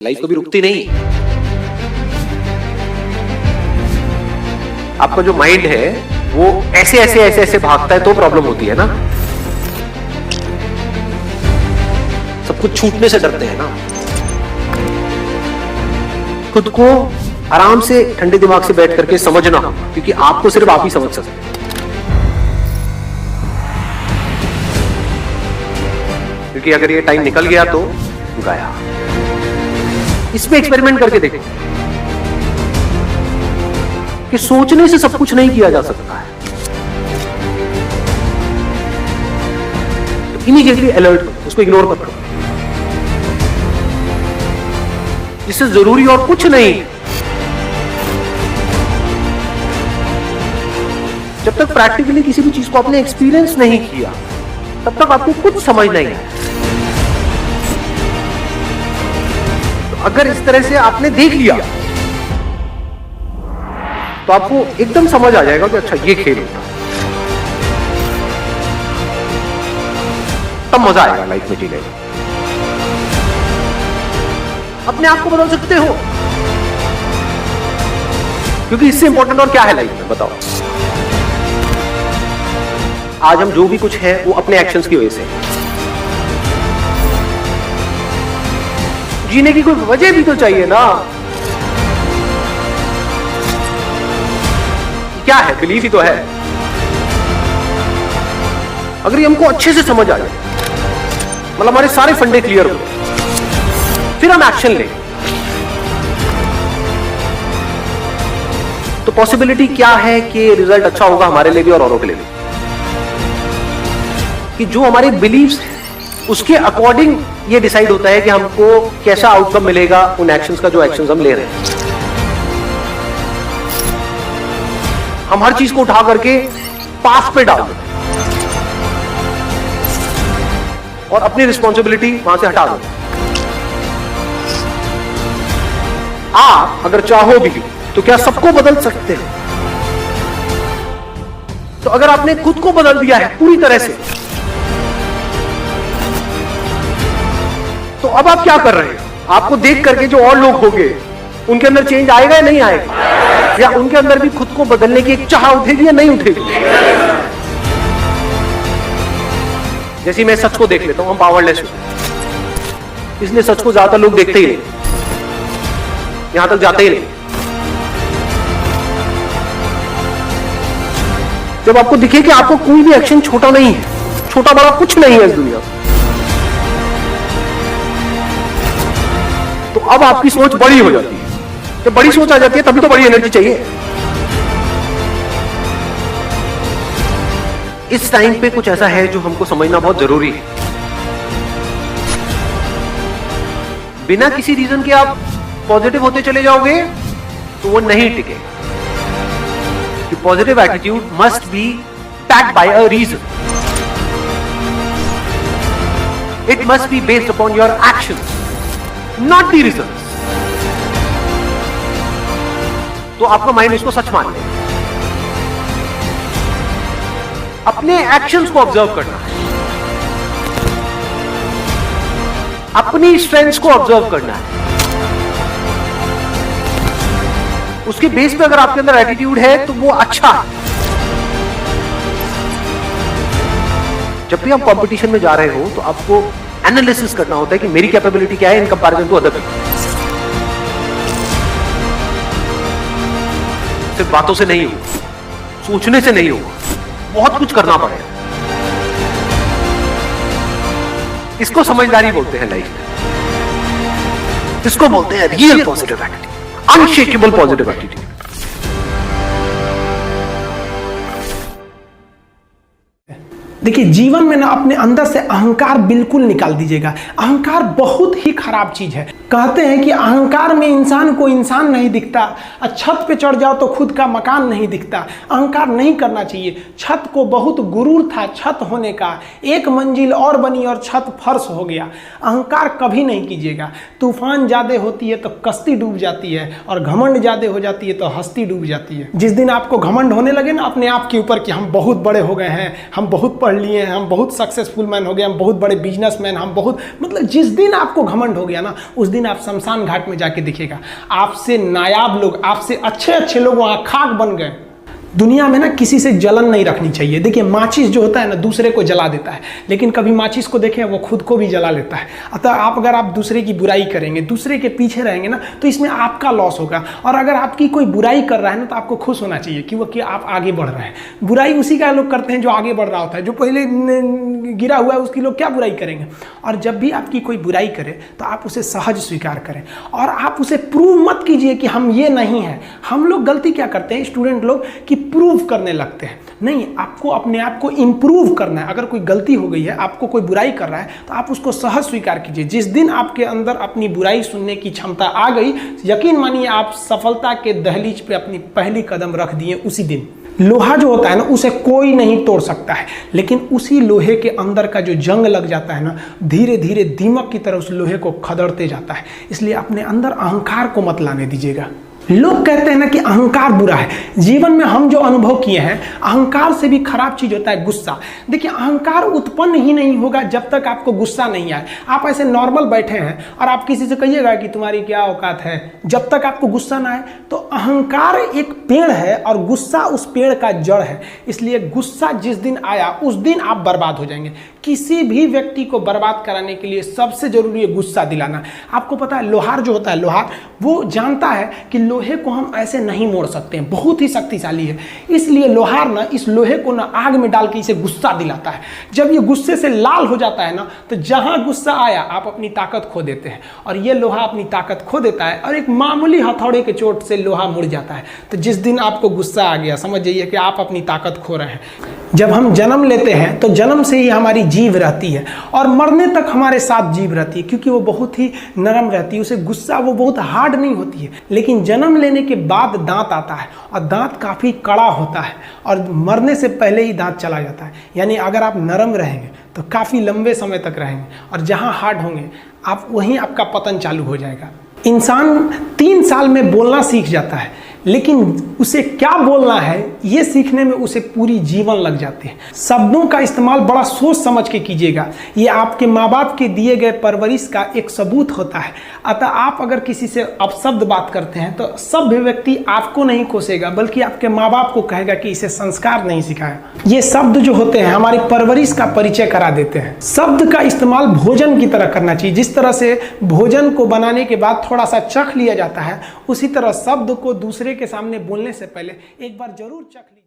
Life कभी रुकती नहीं। आपका जो माइंड है वो ऐसे ऐसे ऐसे ऐसे भागता है तो प्रॉब्लम होती है ना। सब कुछ छूटने से डरते हैं ना। खुद को आराम से ठंडे दिमाग से बैठ करके समझना, क्योंकि आपको सिर्फ आप ही समझ सकते हैं। क्योंकि अगर ये टाइम निकल गया तो गया। इसमें एक्सपेरिमेंट करके देखो कि सोचने से सब कुछ नहीं किया जा सकता है। तो इमीडिएटली अलर्ट करो, उसको इग्नोर मत करो। इससे जरूरी और कुछ नहीं। जब तक प्रैक्टिकली किसी भी चीज को आपने एक्सपीरियंस नहीं किया तब तक आपको कुछ समझ नहीं आया। तो अगर इस तरह से आपने देख लिया तो आपको एकदम समझ आ जाएगा कि अच्छा ये खेल होता है। तब मजा आएगा लाइफ में जीने में। अपने आप को बदल सकते हो, क्योंकि इससे इंपॉर्टेंट और क्या है लाइफ में, बताओ। आज हम जो भी कुछ है वो अपने एक्शंस की वजह से। जीने की कोई वजह भी तो चाहिए ना। क्या है? बिलीफ ही तो है। अगर ये हमको अच्छे से समझ आ जाए, मतलब हमारे सारे फंडे क्लियर हो, फिर हम एक्शन लें, तो पॉसिबिलिटी क्या है कि रिजल्ट अच्छा होगा हमारे लिए भी और औरों के लिए भी। कि जो हमारे बिलीव्स उसके अकॉर्डिंग ये डिसाइड होता है कि हमको कैसा आउटकम मिलेगा उन एक्शंस का, जो एक्शंस हम ले रहे हैं। हम हर चीज को उठा करके पास पे डाल दें और अपनी रिस्पॉन्सिबिलिटी वहां से हटा दो। आप अगर चाहो भी तो क्या सबको बदल सकते हो? तो अगर आपने खुद को बदल दिया है पूरी तरह से, तो अब आप क्या कर रहे हैं? आपको देख करके जो और लोग होंगे उनके अंदर चेंज आएगा या नहीं आएगा? या उनके अंदर भी खुद को बदलने की एक चाह उठेगी या नहीं उठेगी? जैसे मैं सच को देख लेता हूं, हम पावरलेस होते हैं, इसलिए सच को ज्यादातर लोग देखते ही नहीं, यहां तक जाते ही नहीं। जब आपको दिखे कि आपको कोई भी एक्शन छोटा नहीं है, छोटा बड़ा कुछ नहीं है इस दुनिया में, तो अब आपकी सोच बड़ी हो जाती है। जब बड़ी सोच आ जाती है तभी तो बड़ी एनर्जी चाहिए। इस टाइम पे कुछ ऐसा है जो हमको समझना बहुत जरूरी है। बिना किसी रीजन के आप पॉजिटिव होते चले जाओगे तो वो नहीं टिकेगा। Positive attitude must be backed by a reason. It must be based upon your actions, not the results. तो आपका माइंड उसको सच मान ले। अपने एक्शंस को ऑब्जर्व करना है, अपनी स्ट्रेंथ्स को ऑब्जर्व करना है। उसके बेस पे अगर आपके अंदर एटीट्यूड है तो वो अच्छा है। जब भी आप कंपटीशन में जा रहे हो तो आपको एनालिसिस करना होता है कि मेरी कैपेबिलिटी क्या है in comparison to other people. सिर्फ बातों से नहीं होगा, सोचने से नहीं होगा, बहुत कुछ करना पड़ेगा। इसको समझदारी बोलते हैं लाइफ में। इसको बोलते हैं real positive attitude, unshakeable positive attitude. देखिए, जीवन में ना अपने अंदर से अहंकार बिल्कुल निकाल दीजिएगा। अहंकार बहुत ही खराब चीज है। कहते हैं कि अहंकार में इंसान को इंसान नहीं दिखता, और छत पे चढ़ जाओ तो खुद का मकान नहीं दिखता। अहंकार नहीं करना चाहिए। छत को बहुत गुरूर था छत होने का, एक मंजिल और बनी और छत फर्श हो गया। अहंकार कभी नहीं कीजिएगा। तूफान ज्यादा होती है तो कश्ती डूब जाती है, और घमंड ज्यादा हो जाती है तो हस्ती डूब जाती है। जिस दिन आपको घमंड होने लगे ना अपने आप के ऊपर कि हम बहुत बड़े हो गए हैं, हम बहुत पढ़ लिए हैं, हम बहुत सक्सेसफुल मैन हो गए, हम बहुत बड़े बिजनेसमैन, हम बहुत, मतलब जिस दिन आपको घमंड हो गया ना, उस दिन आप शमशान घाट में जाके देखिएगा, आपसे नायाब लोग, आपसे अच्छे अच्छे लोग वहाँ खाक बन गए। दुनिया में ना किसी से जलन नहीं रखनी चाहिए। देखिए माचिस जो होता है ना दूसरे को जला देता है, लेकिन कभी माचिस को देखें वो खुद को भी जला लेता है। अतः अगर आप दूसरे की बुराई करेंगे, दूसरे के पीछे रहेंगे ना, तो इसमें आपका लॉस होगा। और अगर आपकी कोई बुराई कर रहा है ना, तो आपको खुश होना चाहिए कि आप आगे बढ़ रहे हैं। बुराई उसी का लोग करते हैं जो आगे बढ़ रहा होता है, जो पहले गिरा हुआ है उसकी लोग क्या बुराई करेंगे। और जब भी आपकी कोई बुराई करे तो आप उसे सहज स्वीकार करें, और आप उसे प्रूव मत कीजिए कि हम ये नहीं हैं। हम लोग गलती क्या करते हैं स्टूडेंट लोग, कि प्रूव करने लगते हैं। नहीं, आपको अपने आप को इंप्रूव करना है। अगर कोई गलती हो गई है, आपको कोई बुराई कर रहा है, तो आप उसको सहज स्वीकार कीजिए। जिस दिन आपके अंदर अपनी बुराई सुनने की क्षमता आ गई, यकीन मानिए आप सफलता के दहलीज पे अपनी पहली कदम रख दिए उसी दिन। लोहा जो होता है ना, उसे कोई नहीं तोड़ सकता है, लेकिन उसी लोहे के अंदर का जो जंग लग जाता है ना, धीरे धीरे दीमक की तरह उस लोहे को खदड़ते जाता है। इसलिए अपने अंदर अहंकार को मत लाने दीजिएगा। लोग कहते हैं ना कि अहंकार बुरा है। जीवन में हम जो अनुभव किए हैं, अहंकार से भी खराब चीज होता है गुस्सा। देखिए अहंकार उत्पन्न ही नहीं होगा जब तक आपको गुस्सा नहीं आए। आप ऐसे नॉर्मल बैठे हैं और आप किसी से कहिएगा कि तुम्हारी क्या औकात है, जब तक आपको गुस्सा ना आए। तो अहंकार एक पेड़ है और गुस्सा उस पेड़ का जड़ है। इसलिए गुस्सा जिस दिन आया उस दिन आप बर्बाद हो जाएंगे। किसी भी व्यक्ति को बर्बाद कराने के लिए सबसे जरूरी है गुस्सा दिलाना। आपको पता है लोहार जो होता है, लोहार वो जानता है कि लोहे को हम ऐसे नहीं मोड़ सकते हैं, बहुत ही शक्तिशाली है। इसलिए लोहार ना इस लोहे को ना आग में डाल के इसे गुस्सा दिलाता है। जब ये गुस्से से लाल हो जाता है ना, तो जहां गुस्सा आया आप अपनी ताकत खो देते हैं। और ये लोहा अपनी ताकत खो देता है और एक मामूली हथौड़े के चोट से लोहा मुड़ जाता है। तो जिस दिन आपको गुस्सा आ गया, समझ जाइए कि आप अपनी ताकत खो रहे हैं। जब हम जन्म लेते हैं तो जन्म से ही हमारी जीभ रहती है और मरने तक हमारे साथ जीभ रहती है, क्योंकि वो बहुत ही नरम रहती है। उसे गुस्सा वो बहुत हार्ड नहीं होती है। लेकिन जन्म लेने के बाद दांत आता है और दांत काफ़ी कड़ा होता है और मरने से पहले ही दांत चला जाता है। यानी अगर आप नरम रहेंगे तो काफ़ी लंबे समय तक रहेंगे, और जहाँ हार्ड होंगे आप वहीं आपका पतन चालू हो जाएगा। इंसान 3 साल में बोलना सीख जाता है, लेकिन उसे क्या बोलना है ये सीखने में उसे पूरी जीवन लग जाती है। शब्दों का इस्तेमाल बड़ा सोच समझ के कीजिएगा। ये आपके माँ बाप के दिए गए परवरिश का एक सबूत होता है। अतः आप अगर किसी से अपशब्द बात करते हैं तो सभ्य व्यक्ति आपको नहीं कोसेगा, बल्कि आपके माँ बाप को कहेगा कि इसे संस्कार नहीं सिखाया। ये शब्द जो होते हैं हमारी परवरिश का परिचय करा देते हैं। शब्द का इस्तेमाल भोजन की तरह करना चाहिए। जिस तरह से भोजन को बनाने के बाद थोड़ा सा चख लिया जाता है, उसी तरह शब्द को दूसरे के सामने बोलने से पहले एक बार जरूर चख लिया।